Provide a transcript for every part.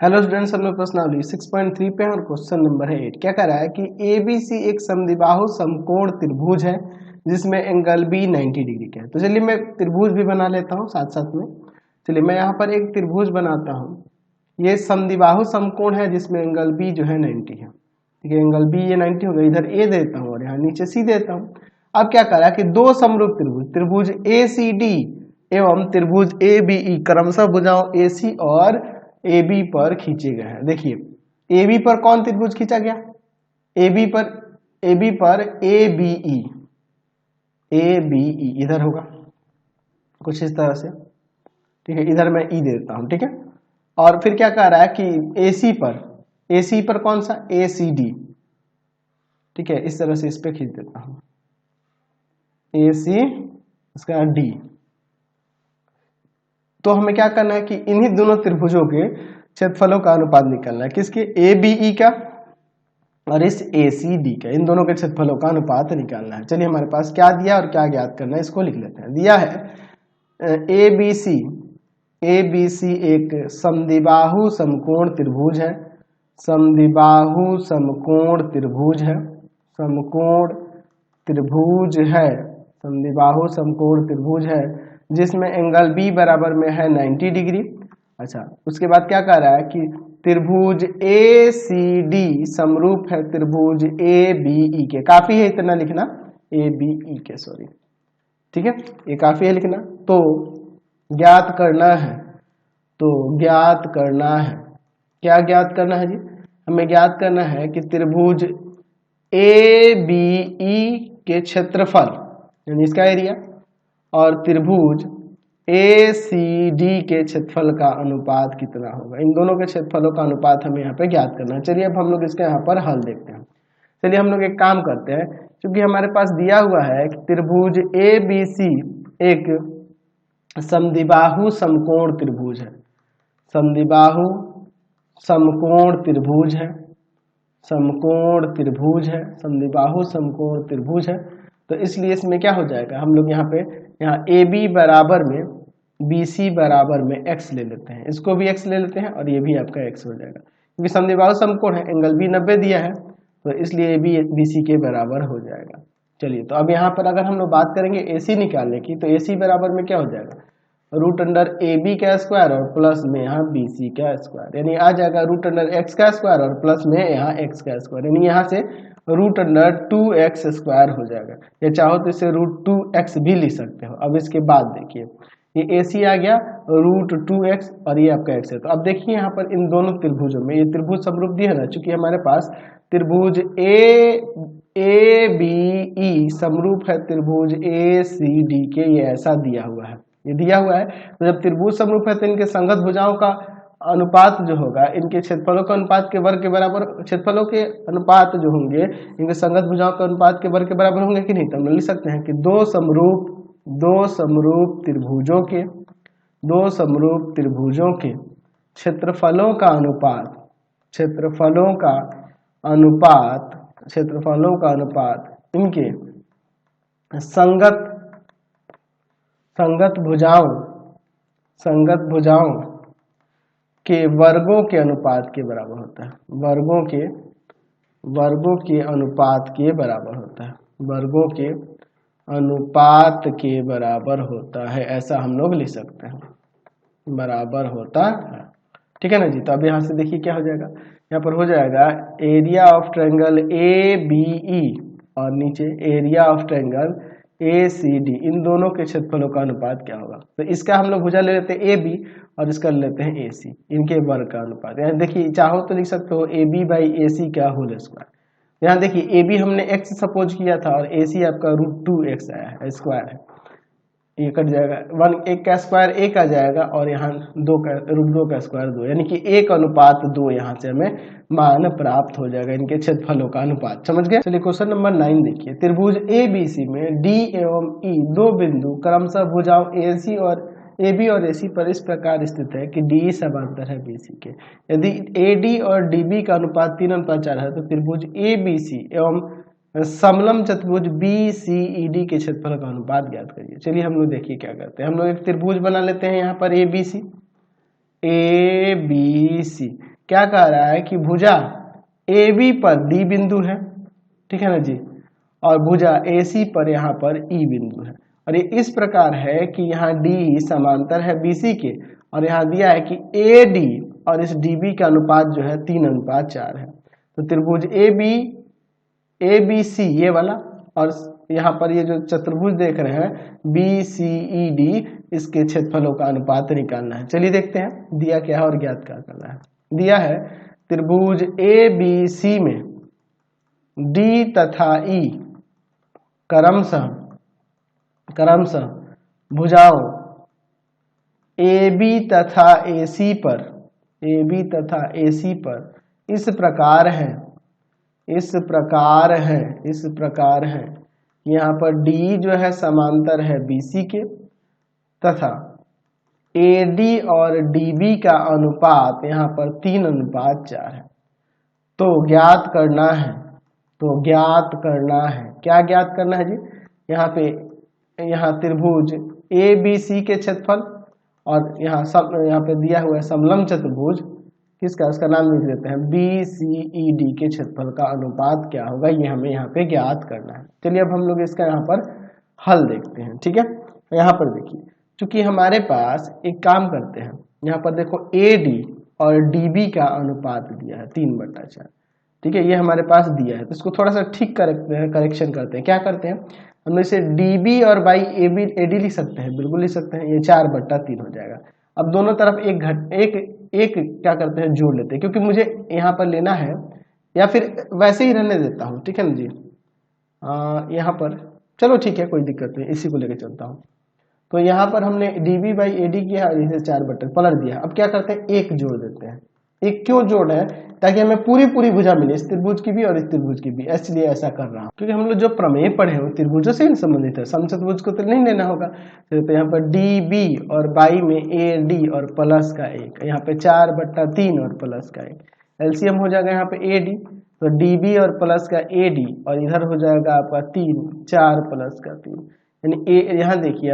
Hello students, हम लोग प्रश्नावली 6.3 पे हैं और क्वेश्चन नंबर है 8। क्या कह रहा है कि ABC एक समद्विबाहु समकोण त्रिभुज है जिसमें एंगल B 90 डिग्री का है। तो चलिए मैं त्रिभुज भी बना लेता हूँ साथ साथ में। चलिए मैं यहाँ पर एक त्रिभुज बनाता हूँ। ये समद्विबाहु समकोण है जिसमें एंगल B जो है 90 है। ठीक है, एंगल B ये 90 हो गया, इधर A देता हूँ और यहाँ नीचे C देता हूँ। अब क्या कह रहा है कि दो समरूप त्रिभुज ACD एवं त्रिभुज ABE क्रमशः भुजाओं AC और AB पर खींचे गए हैं। देखिए AB पर कौन त्रिभुज खींचा गया? AB पर ABE इधर होगा कुछ इस तरह से। ठीक है, इधर मैं E देता हूं। ठीक है, और फिर क्या कह रहा है कि AC पर कौन सा? ACD। ठीक है, इस तरह से इस पे खींच देता हूं AC इसका D। तो हमें क्या करना है कि इन्हीं दोनों त्रिभुजों के क्षेत्रफलों का अनुपात निकालना है। किसके? ABE का और इस ACD का, इन दोनों के क्षेत्रफलों का अनुपात निकालना है। चलिए हमारे पास क्या दिया और क्या ज्ञात करना है इसको लिख लेते हैं। दिया है ABC एक समद्विबाहु समकोण त्रिभुज है। समद्विबाहु समकोण त्रिभुज है। समद्विबाहु समकोण त्रिभुज है जिसमें एंगल B बराबर में है 90 डिग्री। अच्छा, उसके बाद क्या कह रहा है कि त्रिभुज ACD समरूप है त्रिभुज ABE के। काफी है इतना लिखना, ABE के, सॉरी। ठीक है, ये काफी है लिखना। तो ज्ञात करना है क्या ज्ञात करना है जी? हमें ज्ञात करना है कि त्रिभुज ABE के क्षेत्रफल यानी इसका एरिया और त्रिभुज ACD के क्षेत्रफल का अनुपात कितना होगा। इन दोनों के क्षेत्रफलों का अनुपात हमें यहाँ पे ज्ञात करना है। चलिए अब हम लोग इसका यहाँ पर हल देखते हैं। चलिए हम लोग एक काम करते हैं, क्योंकि हमारे पास दिया हुआ है कि त्रिभुज ABC एक समद्विबाहु समकोण त्रिभुज है। समद्विबाहु समकोण त्रिभुज है। तो इसलिए इसमें क्या हो जाएगा, हम लोग यहाँ AB बराबर में BC बराबर में x ले लेते हैं, इसको भी x ले लेते हैं और ये भी आपका x हो जाएगा, क्योंकि समद्विबाहु समकोण है, एंगल B 90 दिया है, तो इसलिए AB BC के बराबर हो जाएगा। चलिए, तो अब यहाँ पर अगर हम लोग बात करेंगे AC निकालने की, तो AC बराबर में क्या हो जाएगा, रूट अंडर AB का स्क्वायर और प्लस में यहाँ BC का स्क्वायर, यानी आ जाएगा रूट अंडर x का स्क्वायर और प्लस में यहाँ x का स्क्वायर, यानी यहाँ से रूट अंडर 2x स्क्वायर हो जाएगा। या चाहो तो इसे रूट 2x भी लिख सकते हो। अब इसके बाद देखिए ये AC आ गया रूट 2x और ये आपका x है। तो अब देखिए यहाँ पर इन दोनों त्रिभुजों में ये त्रिभुज समरूप दिया है ना, चूंकि हमारे पास त्रिभुज ABE समरूप है त्रिभुज ACD के, ये ऐसा दिया हुआ है, ये दिया हुआ है। तो जब त्रिभुज समरूप है तो इनके संगत भुजाओं का अनुपात जो होगा इनके क्षेत्रफलों के अनुपात के वर्ग के बराबर, क्षेत्रफलों के अनुपात जो होंगे इनके संगत भुजाओं के अनुपात के वर्ग के बराबर होंगे कि नहीं। तो हम लिख सकते हैं कि दो समरूप त्रिभुजों के क्षेत्रफलों का अनुपात इनके संगत भुजाओं के वर्गों के अनुपात के बराबर होता है। वर्गों के अनुपात के बराबर होता है, ऐसा हम लोग लिख सकते हैं, बराबर होता है। ठीक है ना जी। तो अब यहाँ से देखिए क्या हो जाएगा, यहाँ पर हो जाएगा एरिया ऑफ ट्रायंगल ABE और नीचे एरिया ऑफ ट्रायंगल ACD, इन दोनों के क्षेत्रफलों का अनुपात क्या होगा। तो इसका हम लोग भुजा ले लेते हैं AB और इसका ले लेते हैं AC, इनके वर्ग का अनुपात। यहाँ देखिए चाहो तो लिख सकते हो AB बाई AC का होल स्क्वायर। यहाँ देखिए AB हमने x सपोज किया था और AC आपका रूट 2x आया है, स्क्वायर है, ये कट जाएगा, 1 का स्क्वायर 1 आ जाएगा और यहाँ रूट 2 का स्क्वायर 2, यानी कि 1:2 यहाँ से हमें मान प्राप्त हो जाएगा इनके क्षेत्रफलों का अनुपात। समझ गए। चलिए क्वेश्चन नंबर 9 देखिए। त्रिभुज ABC में D एवं E दो बिंदु क्रमशः भुजाओं AB और AC पर इस प्रकार स्थित है कि DE समांतर है BC के। यदि AD और DB का अनुपात 3:4 है तो त्रिभुज ABC एवं समलम चतुर्भुज BCED के क्षेत्रफल का अनुपात ज्ञात करिए। चलिए हम लोग देखिए क्या करते हैं, हम लोग एक त्रिभुज बना लेते हैं यहाँ पर ABC। क्या कह रहा है कि भुजा AB पर D बिंदु है, ठीक है ना जी, और भुजा AC पर यहाँ पर E बिंदु है, और ये इस प्रकार है कि यहाँ D समांतर है BC के, और यहाँ दिया है कि AD और इस DB का अनुपात जो है 3:4 है। तो त्रिभुज ABC ये वाला, और यहाँ पर ये जो चतुर्भुज देख रहे हैं BCED, इसके क्षेत्रफलों का अनुपात निकालना है। चलिए देखते हैं दिया क्या है और ज्ञात क्या करना है। दिया है त्रिभुज ABC में D तथा E क्रमशः भुजाओं AB तथा AC पर इस प्रकार है। यहाँ पर D जो है समांतर है BC के, तथा AD और DB का अनुपात यहाँ पर 3:4 है। तो ज्ञात करना है, क्या ज्ञात करना है जी? यहाँ त्रिभुज ABC के क्षेत्रफल, और यहाँ पे दिया हुआ है समलंब चतुर्भुज किसका, उसका नाम लिख देते हैं BCED के क्षेत्रफल का अनुपात क्या होगा, ये हमें यहाँ पे ज्ञात करना है। चलिए अब हम लोग इसका यहाँ पर हल देखते हैं, ठीक है। यहाँ पर देखिए, चूंकि हमारे पास एक काम करते हैं, यहाँ पर देखो AD और DB का अनुपात दिया है 3/4, ठीक है, ये हमारे पास दिया है। तो इसको थोड़ा सा ठीक करेक्शन करते हैं। क्या करते हैं, हम इसे DB और बाई AD लिख सकते हैं, बिल्कुल लिख सकते हैं, ये 4/3 हो जाएगा। अब दोनों तरफ एक क्या करते हैं, जोड़ लेते हैं, क्योंकि मुझे यहाँ पर लेना है, या फिर वैसे ही रहने देता हूँ, ठीक है ना जी। यहाँ पर चलो ठीक है, कोई दिक्कत नहीं, इसी को लेकर चलता हूँ। तो यहाँ पर हमने DB बाई AD किया और इसे 4/3 पलट दिया। अब क्या करते हैं, एक जोड़ देते हैं। एक क्यों जोड़ है, ताकि हमें पूरी भुजा मिले, इस त्रिभुज की भी और इस त्रिभुज की भी, इसलिए ऐसा कर रहा हूँ। क्योंकि हम लोग जो प्रमेय पढ़े हैं वो त्रिभुजों से ही संबंधित है, समचतुर्भुज को तो नहीं लेना होगा। तो यहाँ पर DB और बाई में AD और प्लस का 1, यहाँ पे 4/3 और प्लस का 1, एलसीएम हो जाएगा यहाँ पे AD, तो DB और प्लस का AD, और इधर हो जाएगा आपका 3, 4 प्लस का 3, यानी यहाँ देखिए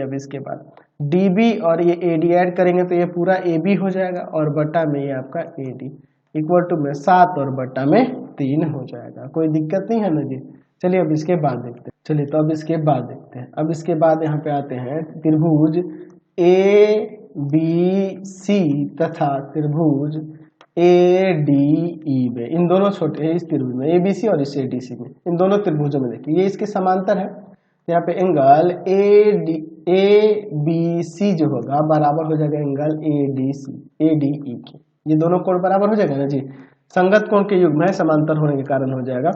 अब इसके बाद DB और ये AD ऐड करेंगे तो ये पूरा AB हो जाएगा, और बटा में ये आपका AD इक्वल टू में 7 और बटा में 3 हो जाएगा। कोई दिक्कत नहीं है ना जी। चलिए अब इसके बाद देखते हैं। चलिए तो अब इसके बाद देखते हैं। अब इसके बाद यहाँ पे आते हैं त्रिभुज ABC तथा त्रिभुज ADE में, इन दोनों छोटे हैं, इस त्रिभुज में ABC और इस ADC में, इन दोनों त्रिभुजों में देखिए ये इसके समांतर है। यहाँ पे एंगल ABC जो होगा बराबर हो जाएगा एंगल ADE के, ये दोनों कोण बराबर हो जाएगा ना जी, संगत कोण के युग्म है, समांतर होने के कारण हो जाएगा।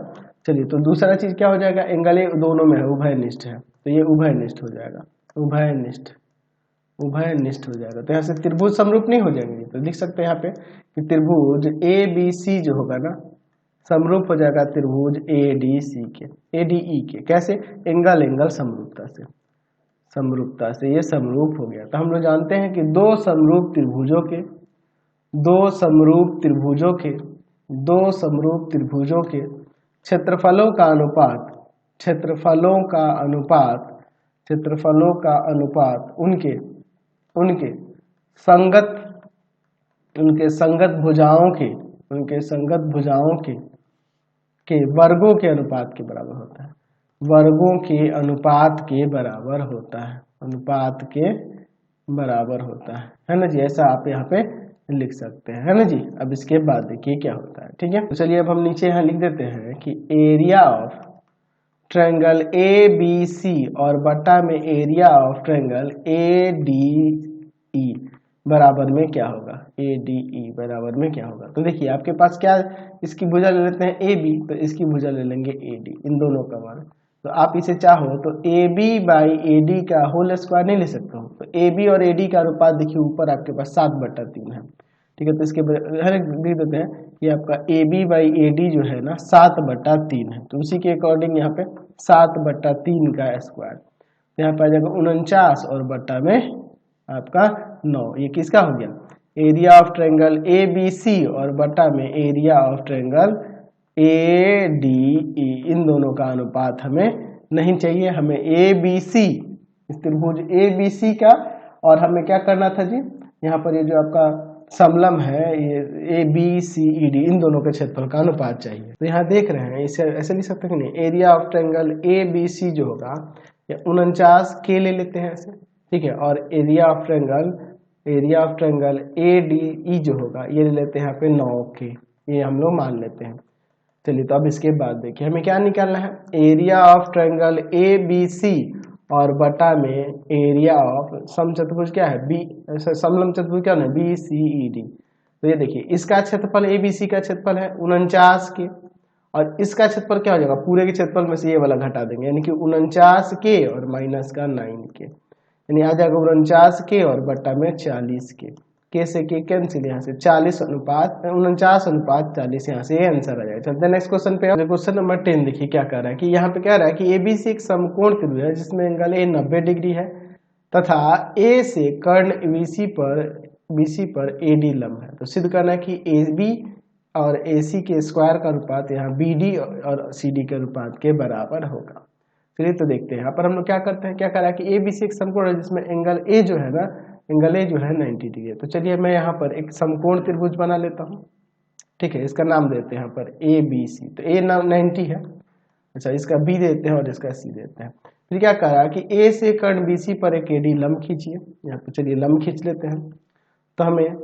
चलिए तो दूसरा चीज क्या हो जाएगा, एंगल ए दोनों में है, उभयनिष्ठ है, तो ये उभयनिष्ठ हो जाएगा, उभयनिष्ठ हो जाएगा। तो यहाँ से त्रिभुज समरूप नहीं हो जाएंगे, तो लिख सकते हैं यहाँ पे कि त्रिभुज ABC जो होगा ना समरूप हो जाएगा त्रिभुज ADE के। कैसे, एंगल समरूपता से ये समरूप हो गया। तो हम लोग जानते हैं कि दो समरूप त्रिभुजों के क्षेत्रफलों का अनुपात उनके संगत भुजाओं के वर्गों के अनुपात के बराबर होता है, है ना जी। ऐसा आप यहाँ पे लिख सकते हैं, है ना जी। अब इसके बाद देखिए क्या होता है, ठीक है। तो चलिए अब हम नीचे यहाँ लिख देते हैं कि एरिया ऑफ ट्रायंगल ABC और बटा में एरिया ऑफ ट्रायंगल ADE बराबर में क्या होगा, तो देखिए आपके पास क्या, इसकी भुजा ले लेते हैं AB, तो इसकी भुजा ले लेंगे AD, इन दोनों का मान। तो आप इसे चाहो तो AB बाई AD का होल स्क्वायर नहीं ले सकते हो, तो AB और AD का अनुपात देखिए ऊपर आपके पास 7/3 है, ठीक है। तो इसके लिख देते हैं कि आपका AB बाई AD जो है ना 7/3 है, तो उसी के अकॉर्डिंग यहाँ पे 7/3 का स्क्वायर, तो यहाँ पे आ जाएगा 49 और बटा में आपका 9। ये किसका हो गया, एरिया ऑफ ट्रायंगल ABC और बटा में एरिया ऑफ ट्रायंगल ADE, इन दोनों का अनुपात हमें नहीं चाहिए, हमें ABC, इस त्रिभुज ABC का, और हमें क्या करना था जी, यहाँ पर ये जो आपका समलम है, ये ए बी सी ई डी, इन दोनों के क्षेत्रफल का अनुपात चाहिए। तो यहाँ देख रहे हैं, इसे ऐसे लिख सकते हैं कि नहीं, area of triangle A B C जो होगा ये 49 के ले लेते हैं ऐसे, ठीक है। और area of triangle A D E जो होगा ये ले लेते हैं यहाँ पे 9 के, ये हम लोग मान लेते हैं। चलिए तो अब इसके बाद देखिए हमें क्या निकालना है, area of triangle A B C और बटा में एरिया ऑफ समचतुर्भुज क्या है बी, समलम चतुर्भुज क्या है बी सी ई डी। तो ये देखिए इसका क्षेत्रफल ए बी सी का क्षेत्रफल है 49 के, और इसका क्षेत्रफल क्या हो जाएगा, पूरे के क्षेत्रफल में से ये वाला घटा देंगे, यानी कि 49 के और माइनस का 9 के, यानी आ जाएगा 49 के और बटा में 40 के से के कैंसिल, यहाँ से 49:40 यहाँ से ये आंसर आ जाएगा। चलते हैं नेक्स्ट क्वेश्चन पे। क्वेश्चन नंबर 10 देखिए क्या कह रहा है कि यहाँ पे कह रहा है कि एबीसी एक समकोण त्रिभुज है जिसमें एंगल ए 90 डिग्री है तथा ए से कर्ण बीसी पर एडी लंब है। तो सिद्ध करना है कि ए बी और ए सी के स्क्वायर का अनुपात यहाँ बी डी और सी डी के अनुपात के बराबर होगा। चलिए तो देखते हैं यहाँ पर हम लोग क्या करते हैं, क्या कह रहा है कि ए बी सी एक समकोण है जिसमें एंगल ए जो है 90 डिग्री है। तो चलिए मैं यहाँ पर एक समकोण त्रिभुज बना लेता हूँ, ठीक है। इसका नाम देते हैं यहाँ पर ए बी सी, तो ए 90 है, अच्छा इसका बी देते हैं और इसका सी देते हैं। फिर क्या कह रहा है कि ए से कर्ण बी सी पर एक एडी लंब खींचिए, यहाँ पर चलिए लंब खींच लेते हैं। तो हमें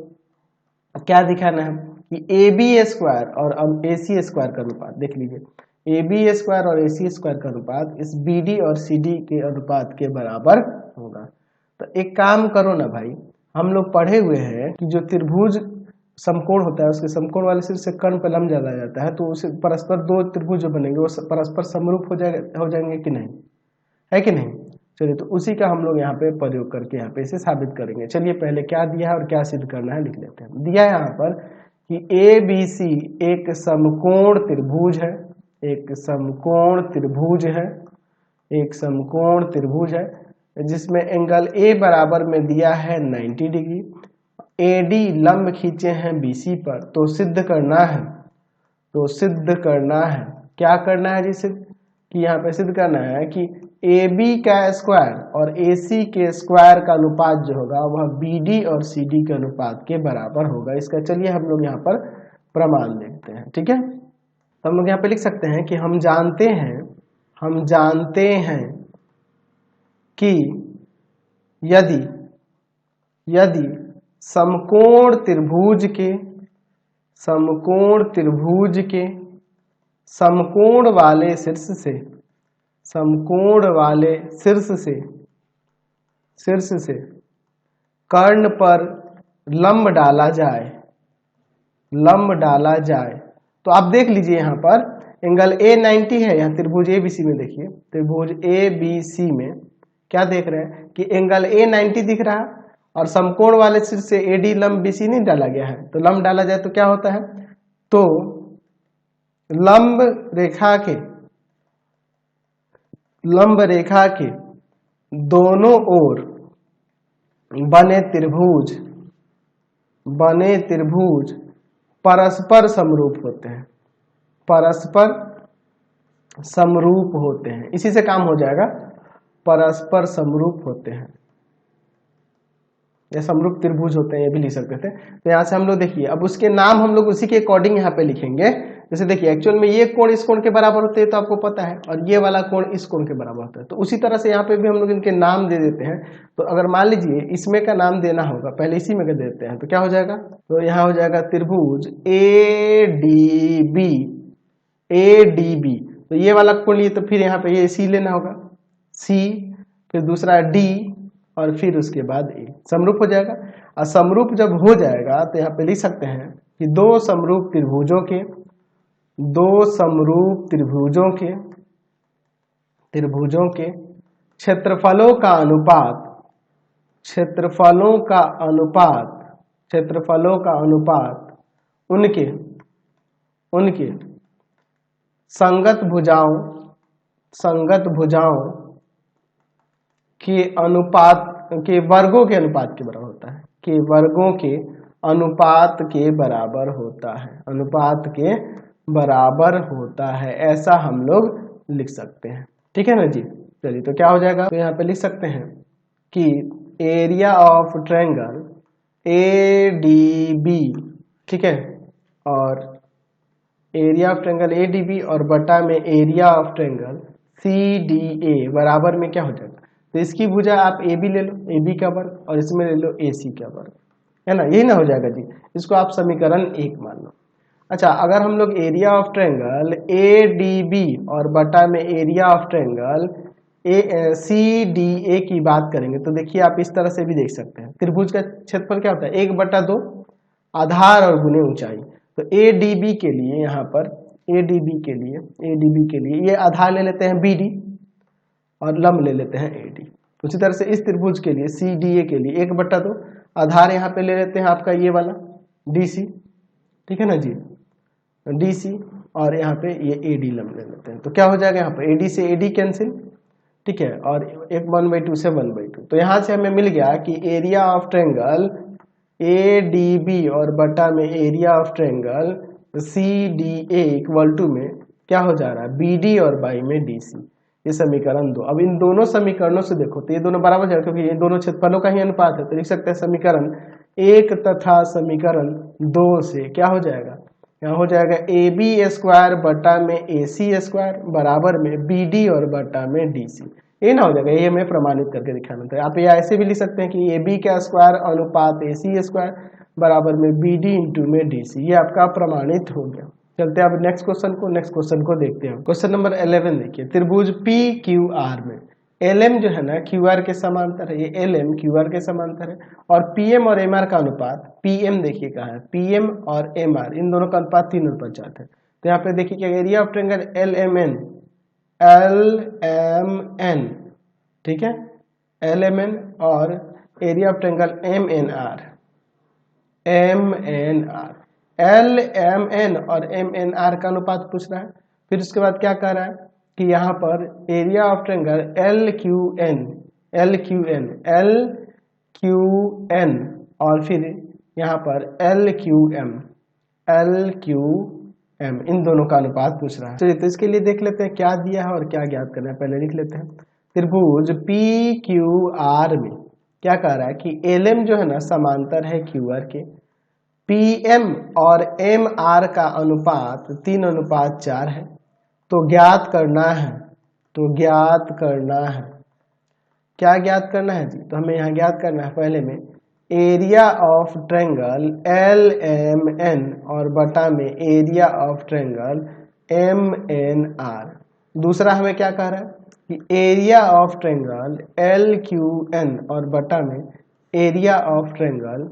क्या दिखाना है कि ए बी स्क्वायर और अब ए सी स्क्वायर का अनुपात देख लीजिए, ए बी स्क्वायर और ए सी स्क्वायर का अनुपात इस बी डी और सी डी के अनुपात के बराबर होगा। तो एक काम करो ना भाई, हम लोग पढ़े हुए हैं कि जो त्रिभुज समकोण होता है उसके समकोण वाले सिर से कर्ण पर लंब ज्यादा जाता है, तो उसे परस्पर दो त्रिभुज जो बनेंगे वो परस्पर समरूप हो जाएंगे कि नहीं, है कि नहीं। चलिए तो उसी का हम लोग यहाँ पे प्रयोग करके यहाँ पे इसे साबित करेंगे। चलिए पहले क्या दिया है और क्या सिद्ध करना है लिख लेते हैं। दिया है यहाँ पर कि ए बी सी एक समकोण त्रिभुज है, एक समकोण त्रिभुज है जिसमें एंगल ए बराबर में दिया है 90 डिग्री, एडी लंब खींचे हैं बीसी पर। तो सिद्ध करना है क्या करना है जी, सिद्ध कि यहाँ पे सिद्ध करना है कि ए बी का स्क्वायर और ए सी के स्क्वायर का अनुपात जो होगा वह बी डी और सी डी के अनुपात के बराबर होगा। इसका चलिए हम लोग यहाँ पर प्रमाण देखते हैं, ठीक है। तो हम लोग यहाँ पे लिख सकते हैं कि हम जानते हैं कि यदि समकोण त्रिभुज के समकोण वाले शीर्ष से कर्ण पर लंब डाला जाए तो आप देख लीजिए यहाँ पर एंगल ए 90 है, यहाँ त्रिभुज ए बी सी में देखिए, त्रिभुज ए बी सी में क्या देख रहे हैं कि एंगल ए 90 दिख रहा है और समकोण वाले शीर्ष से एडी लंब बी सी नहीं डाला गया है। तो लंब डाला जाए तो क्या होता है, तो लंब रेखा के दोनों ओर बने त्रिभुज परस्पर समरूप होते हैं। इसी से काम हो जाएगा, परस्पर समरूप होते हैं या समरूप त्रिभुज होते हैं, ये भी लिख सकते थे। तो यहाँ से हम लोग देखिए अब उसके नाम हम लोग उसी के अकॉर्डिंग यहाँ पे लिखेंगे। जैसे देखिए एक्चुअल में ये कोण इस कोण के बराबर होते हैं तो आपको पता है, और ये वाला कोण इस कोण के बराबर होता है। तो उसी तरह से यहाँ पे भी हम लोग इनके नाम दे देते हैं। तो अगर मान लीजिए इसमें का नाम देना होगा, पहले इसी में का देते हैं, तो क्या हो जाएगा, तो यहाँ हो जाएगा त्रिभुज ए डी बी। तो ये वाला कोण लिए तो फिर यहाँ पे ये सी लेना होगा, सी, फिर दूसरा डी और फिर उसके बाद ए, समरूप हो जाएगा। और समरूप जब हो जाएगा तो यहाँ पे लिख सकते हैं कि दो समरूप त्रिभुजों के क्षेत्रफलों का अनुपात उनके संगत भुजाओं के अनुपात के वर्गों के अनुपात के बराबर होता है, के वर्गों के अनुपात के बराबर होता है, ऐसा हम लोग लिख सकते हैं, ठीक है ना जी। चलिए तो क्या हो जाएगा, तो यहाँ पे लिख सकते हैं कि एरिया ऑफ ट्रायंगल ADB, ठीक है, और एरिया ऑफ ट्रायंगल ADB और बटा में एरिया ऑफ ट्रायंगल CDA बराबर में क्या हो जाएगा, तो इसकी भुजा आप AB ले लो, AB का वर्ग, और इसमें ले लो AC का वर्ग, है ना, यही ना हो जाएगा जी। इसको आप समीकरण 1 मान लो। अच्छा, अगर हम लोग एरिया ऑफ ट्रायंगल ADB और बटा में एरिया ऑफ ट्रायंगल CDA की बात करेंगे तो देखिए आप इस तरह से भी देख सकते हैं। त्रिभुज का क्षेत्रफल क्या होता है, 1/2 आधार और गुने ऊंचाई। तो ADB के लिए यहाँ पर ADB के लिए ये आधार ले लेते हैं BD और लंब ले लेते हैं AD। उसी तरह से इस त्रिभुज के लिए CDA के लिए 1/2 आधार यहाँ पे ले लेते हैं आपका ये वाला DC, ठीक है ना जी, DC, और यहाँ पे ये AD लंब ले लेते हैं। तो क्या हो जाएगा, यहाँ पर AD से AD कैंसिल, ठीक है, और 1/2 से 1/2। तो यहाँ से हमें मिल गया कि एरिया ऑफ ट्रायंगल ADB और बटा में area of triangle CDA equal to में क्या हो जा रहा है, BD और बाई में DC। ये समीकरण 2। अब इन दोनों समीकरणों से देखो तो ये दोनों बराबर जाएगा क्योंकि ये दोनों क्षेत्रफलों का ही अनुपात है। तो लिख सकते हैं समीकरण 1 तथा समीकरण 2 से क्या हो जाएगा, यहाँ हो जाएगा AB² बटा में AC² बराबर में BD और बटा में DC। ये ना हो जाएगा, ये हमें प्रमाणित करके दिखाना था। आप ये ऐसे भी लिख सकते हैं कि AB² अनुपात AC² बराबर में BD इंटू में DC। ये आपका प्रमाणित हो गया। चलते हैं अब नेक्स्ट क्वेश्चन को देखते हैं। क्वेश्चन नंबर 11 देखिए, त्रिभुज PQR में LM जो है ना QR के समांतर है, ये LM QR के समांतर है, और PM और MR का अनुपात, PM देखिए कहाँ है, PM और MR इन दोनों का अनुपात 3:4 है। तो यहाँ पे देखिए क्या, एरिया ऑफ ट्रायंगल LMN, ठीक है, LMN और area of triangle MNR, LMN और MNR का अनुपात पूछ रहा है। फिर उसके बाद क्या कह रहा है कि यहाँ पर एरिया ऑफ ट्रायंगल LQN और फिर यहाँ पर LQM इन दोनों का अनुपात पूछ रहा है। चलिए तो इसके लिए देख लेते हैं क्या दिया है और क्या ज्ञात करना है, पहले लिख लेते हैं। त्रिभुज PQR में क्या कह रहा है कि LM जो है ना समांतर है QR के, PM और MR का अनुपात 3:4 है। तो ज्ञात करना है, क्या ज्ञात करना है जी, तो हमें यहाँ ज्ञात करना है पहले में एरिया ऑफ ट्रायंगल LMN और बटा में एरिया ऑफ ट्रायंगल MNR। दूसरा हमें क्या कह रहा है कि एरिया ऑफ ट्रायंगल LQN और बटा में एरिया ऑफ ट्रायंगल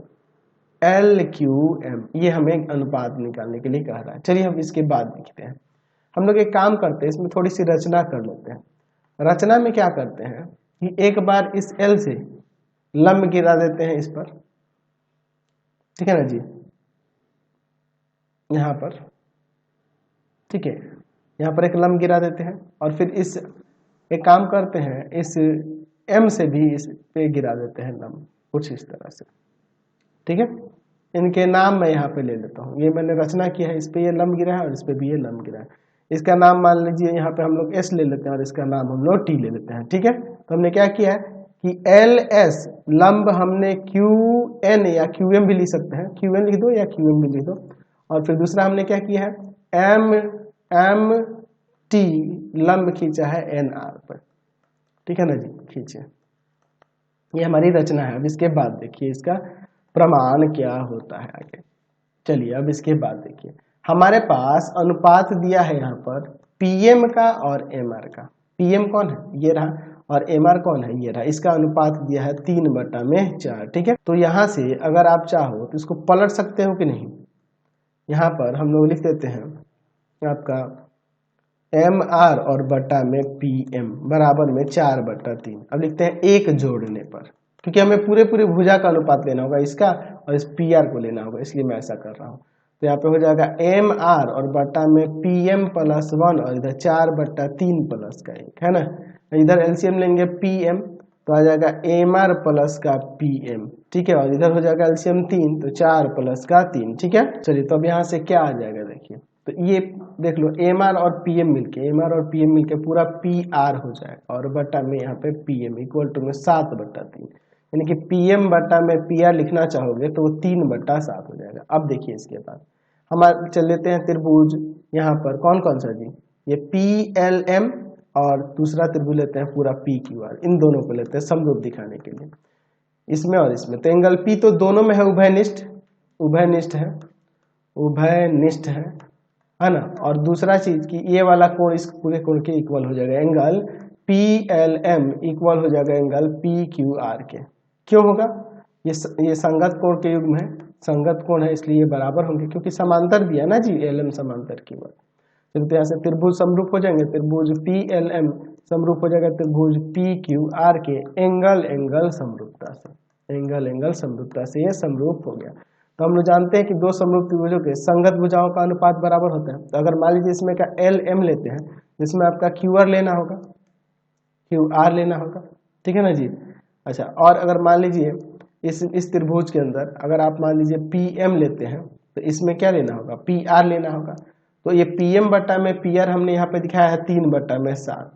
LQM। ये हमें अनुपात निकालने के लिए कह रहा है। चलिए हम इसके बाद देखते हैं। हम लोग एक काम करते हैं, इसमें थोड़ी सी रचना कर लेते हैं। रचना में क्या करते हैं कि एक बार इस L से लंब गिरा देते हैं इस पर, ठीक है ना जी, यहाँ पर, ठीक है, यहाँ पर एक लंब गिरा देते हैं और फिर इस एक काम करते हैं, इस M से भी इस पे गिरा देते हैं लंब, कुछ इस तरह से, ठीक है। इनके नाम मैं यहाँ पे ले लेता हूँ। ये मैंने रचना किया है, इस पे ये लंब गिरा है और इस पे भी ये लंब गिरा है। इसका नाम मान लीजिए यहाँ पे हम लोग S ले लेते हैं और इसका नाम हम लोग T ले लेते हैं, ठीक है। तो हमने क्या किया है कि LS लंब हमने QN या QM भी लिख सकते हैं, QN लिख दो या QM भी लिख दो। और फिर दूसरा हमने क्या किया है, MT लंब खींचा है NR पर, ठीक है ना जी, खींचे। ये हमारी रचना है। अब इसके बाद देखिए इसका प्रमाण क्या होता है आगे। चलिए अब इसके बाद देखिए, हमारे पास अनुपात दिया है यहाँ पर PM का और MR का। PM कौन है, ये रहा, और MR कौन है, ये रहा। इसका अनुपात दिया है 3/4, ठीक है। तो यहाँ से अगर आप चाहो तो इसको पलट सकते हो कि नहीं। यहाँ पर हम लोग लिख देते हैं आपका MR और बटा में PM बराबर में 4/3। अब लिखते हैं एक जोड़ने पर, क्योंकि हमें पूरे भुजा का अनुपात लेना होगा इसका और इस PR को लेना होगा, इसलिए मैं ऐसा कर रहा हूँ। तो यहाँ पे हो जाएगा MR और बटा में PM + 1 और इधर 4/3 प्लस का 1, है ना। इधर एलसीएम लेंगे PM तो आ जाएगा MR प्लस का PM, ठीक है, और इधर हो जाएगा एलसीएम 3 तो 4 प्लस का 3, ठीक है। चलिए तो अब यहाँ से क्या आ जाएगा देखिए, तो ये देख लो MR और PM मिलके पूरा PR हो जाएगा और बटा में यहाँ पे PM इक्वल टू में 7/3, यानी कि PM बटा में PR लिखना चाहोगे तो वो 3/7 हो जाएगा। अब देखिए इसके बाद हम चल लेते हैं त्रिभुज, यहाँ पर कौन कौन सा जी, ये PLM और दूसरा त्रिभुज लेते हैं पूरा PQR, इन दोनों को लेते हैं समरूप दिखाने के लिए, इसमें और इसमें। तो एंगल P तो दोनों में है उभयनिष्ठ, उभयनिष्ठ है, उभयनिष्ठ है ना। और दूसरा चीज कि ये वाला कोण इस पूरे कोण के इक्वल हो जाएगा, एंगल PLM इक्वल हो जाएगा एंगल PQR के। क्यों होगा? ये संगत कोण के युग्म है, संगत कोण है इसलिए ये बराबर होंगे, क्योंकि समांतर दिया ना जी, LM समांतर की बात। तो यहाँ से त्रिभुज समरूप हो जाएंगे, त्रिभुज PLM समरूप हो जाएगा त्रिभुज PQR के एंगल एंगल समरूपता से, एंगल एंगल समरूपता से ये समरूप हो गया। तो हम लोग जानते हैं कि दो समरूप त्रिभुजों के संगत भुजाओं का अनुपात बराबर होता है। तो अगर मान लीजिए इसमें का LM लेते हैं, जिसमें आपका QR लेना होगा, QR लेना होगा, ठीक है ना जी। अच्छा, और अगर मान लीजिए इस त्रिभुज के अंदर अगर आप मान लीजिए PM लेते हैं तो इसमें क्या लेना होगा, PR लेना होगा। तो ये PM बटा में PR हमने यहाँ पे दिखाया है 3/7,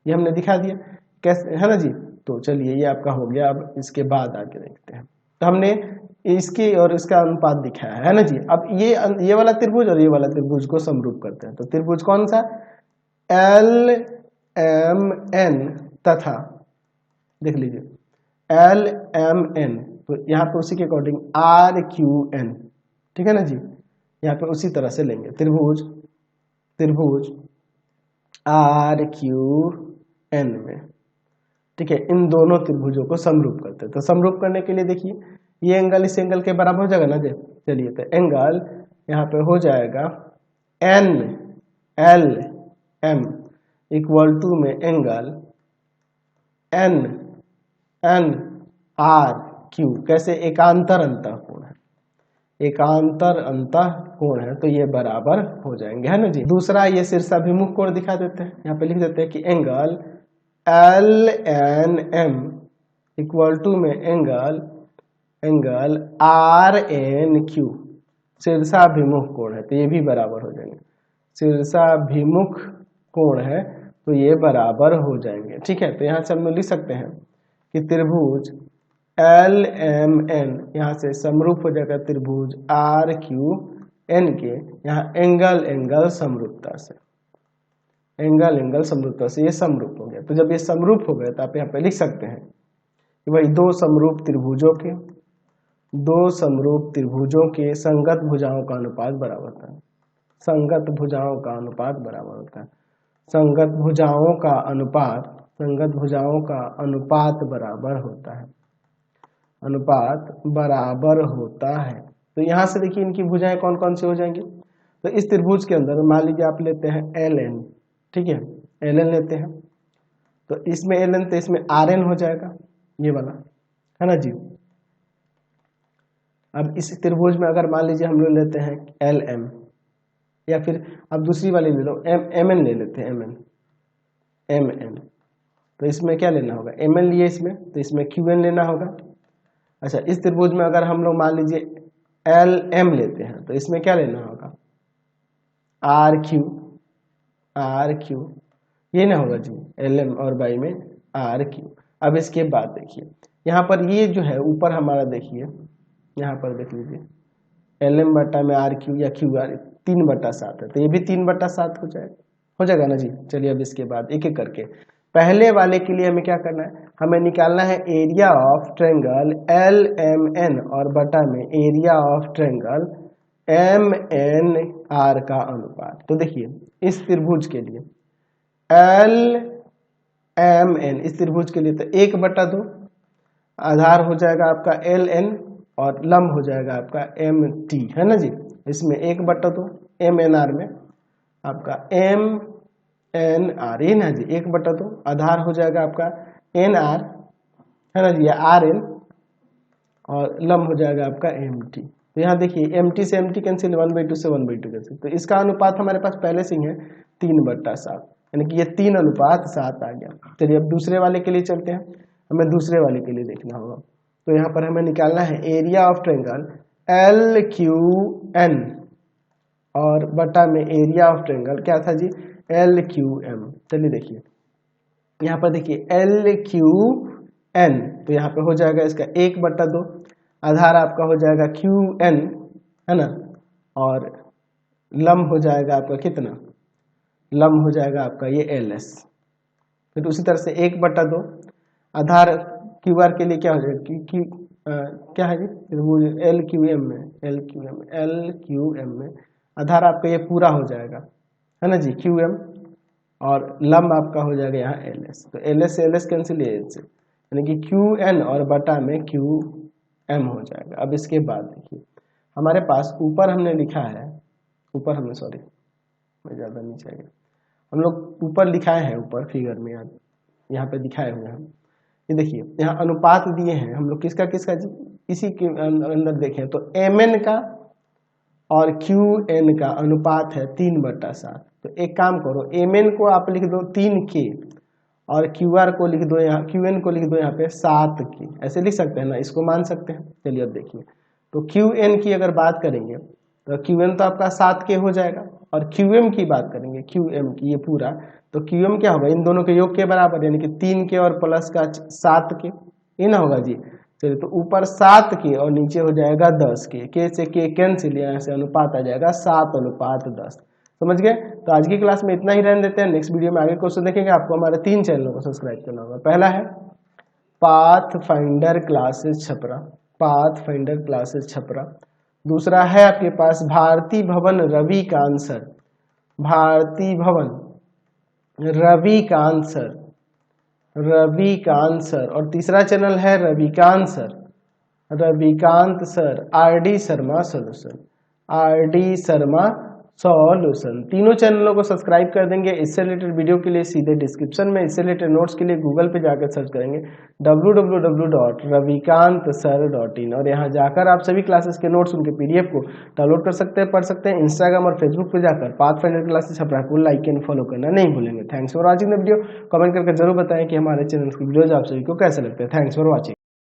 ये हमने दिखा दिया कैसे, है ना जी। तो चलिए ये आपका हो गया। अब इसके बाद आगे देखते हैं। तो हमने इसकी और इसका अनुपात दिखाया है ना जी। अब ये वाला त्रिभुज और ये वाला त्रिभुज को समरूप करते हैं। तो त्रिभुज कौन सा, LMN तथा देख लीजिए LMN, तो यहाँ पे उसी के अकॉर्डिंग RQN, ठीक है ना जी। यहाँ पे उसी तरह से लेंगे त्रिभुज RQN में, ठीक है। इन दोनों त्रिभुजों को समरूप करते हैं। तो समरूप करने के लिए देखिए ये एंगल इस एंगल के बराबर हो जाएगा ना जी। चलिए तो एंगल यहाँ पे हो जाएगा NLM इक्वल टू में एंगल NRQ, कैसे, एकांतर अंतः कोण है, एकांतर अंतः कोण है, तो ये बराबर हो जाएंगे, है ना जी। दूसरा ये शीर्षाभिमुख कोण दिखा देते हैं, यहाँ पे लिख देते हैं कि एंगल LNM इक्वल टू में एंगल RNQ, शीर्षाभिमुख कोण है, तो ये भी बराबर हो जाएंगे, शीर्षाभिमुख कोण है तो ये बराबर हो जाएंगे, ठीक है। तो यहाँ से हम लिख सकते हैं कि त्रिभुज LMN यहाँ से समरूप हो जाएगा त्रिभुज RQN के, यहाँ एंगल एंगल समरूपता से, एंगल एंगल समरूपता से ये समरूप हो गया। तो जब ये समरूप हो गया तो आप यहाँ पे लिख सकते हैं कि भाई दो समरूप त्रिभुजों के संगत भुजाओं का अनुपात बराबर होता है, संगत भुजाओं का अनुपात बराबर होता है, संगत भुजाओं का अनुपात बराबर होता है, अनुपात बराबर होता है। तो यहाँ से देखिए इनकी भुजाएं कौन कौन सी हो जाएंगी। तो इस त्रिभुज के अंदर मान लीजिए आप लेते हैं LN, ठीक है, LN लेते हैं, तो इसमें LN तो इसमें RN हो जाएगा, ये वाला, है ना जी। अब इस त्रिभुज में अगर मान लीजिए हम लोग लेते हैं LM, या फिर अब दूसरी वाली ले लो MN ले लेते हैं, MN, तो इसमें क्या लेना होगा, MN लिए इसमें, तो इसमें QN लेना होगा। अच्छा, इस त्रिभुज में अगर हम लोग मान लीजिए LM लेते हैं तो इसमें क्या लेना होगा, RQ, ये ना होगा जी, LM और बाई में RQ। अब इसके बाद देखिए यहाँ पर ये जो है ऊपर हमारा, देखिए यहाँ पर देख लीजिए LM बटा में RQ या QR 3/7 है, तो ये भी 3/7 हो जाएगा ना जी। चलिए अब इसके बाद एक एक करके, पहले वाले के लिए हमें क्या करना है, हमें निकालना है एरिया ऑफ ट्रायंगल LMN और बटा में एरिया ऑफ ट्रायंगल MNR का अनुपात। तो देखिए इस त्रिभुज के लिए LMN, इस त्रिभुज के लिए तो 1/2 आधार हो जाएगा आपका LN और लंब हो जाएगा आपका MT, है ना जी। इसमें 1/2 MNR में आपका MNR, ये ना जी 1/2 आधार हो जाएगा आपका NR, है ना जी, या RN, और लंब हो जाएगा आपका MT। तो यहाँ देखिए MT से MT कैंसिल, 1/2 से 1/2 कैंसिल, तो इसका अनुपात हमारे पास पहले से ही है 3/7, यानी कि ये 3:7 आ गया। चलिए अब दूसरे वाले के लिए चलते हैं, हमें दूसरे वाले के लिए देखना होगा। तो यहाँ पर हमें निकालना है एरिया ऑफ ट्रायंगल LQN और बटा में एरिया ऑफ ट्रायंगल क्या था जी, LQM। चलिए देखिए यहाँ पर देखिए LQN एन, तो यहाँ पे हो जाएगा इसका 1/2, आधार आपका हो जाएगा QN, है ना, और लंब हो जाएगा आपका कितना, लंब हो जाएगा आपका ये LS। फिर उसी तरह से 1/2 आधार QR के लिए क्या हो जाएगा, क्या है जी, LQM में आधार आपका ये पूरा हो जाएगा, है ना जी, QM, और लंब आपका हो जाएगा यहाँ LS। तो LS से LS कैंसिल, यानी कि QN और बटा में QM हो जाएगा। अब इसके बाद देखिए हमारे पास ऊपर हमने लिखा है, ऊपर हमने, सॉरी मैं ज़्यादा नीचे आ गया, हम लोग ऊपर लिखाए हैं, ऊपर फिगर में यहाँ पे दिखाए हुए हैं। ये देखिए यहाँ अनुपात दिए हैं हम लोग किसका किसका, इसी के अंदर देखें तो MN का और QN का अनुपात है 3/7। तो एक काम करो, MN को आप लिख दो 3K और QR को लिख दो यहाँ, QN को लिख दो यहाँ पे 7K, ऐसे लिख सकते हैं ना, इसको मान सकते हैं। चलिए अब देखिए, तो QN की अगर बात करेंगे तो QN तो आपका 7K हो जाएगा, और QM की बात करेंगे, QM की ये पूरा, तो QM क्या होगा, इन दोनों के योग के बराबर, यानी कि 3K और प्लस का 7K, ये ना होगा जी। चलिए तो ऊपर 7K और नीचे हो जाएगा 10K, K से K कैंसिल, यहाँ से अनुपात आ जाएगा 7:10। समझ गए। तो आज की क्लास में इतना ही रहने देते हैं, नेक्स्ट वीडियो में आगे क्वेश्चन देखेंगे। आपको हमारे 3 चैनलों को सब्सक्राइब करना होगा। पहला है pathfinder classes Chhapra, pathfinder classes Chhapra. दूसरा है आपके पास भारती भवन रविकांत सर, भारती भवन रविकांत सर, रविकांत सर। और तीसरा चैनल है Ravikant sir, Ravikant sir RD Sharma solution, RD Sharma solution. तीनों चैनलों को सब्सक्राइब कर देंगे। इससे रिलेटेड वीडियो के लिए सीधे डिस्क्रिप्शन में, इससे रिलेटेड नोट्स के लिए गूगल पे जाकर सर्च करेंगे www.ravikanstsir.in, और यहाँ जाकर आप सभी क्लासेस के नोट्स, उनके PDF को डाउनलोड कर सकते हैं, पढ़ सकते हैं। इंस्टाग्राम और फेसबुक पे जाकर पाथफाइंडर क्लासेस छपरा को लाइक एंड फॉलो करना नहीं भूलेंगे। Thanks for watching the video. Comment करके जरूर बताएं कि हमारे चैनल की वीडियोज आप सभी को कैसे लगते हैं। Thanks for watching.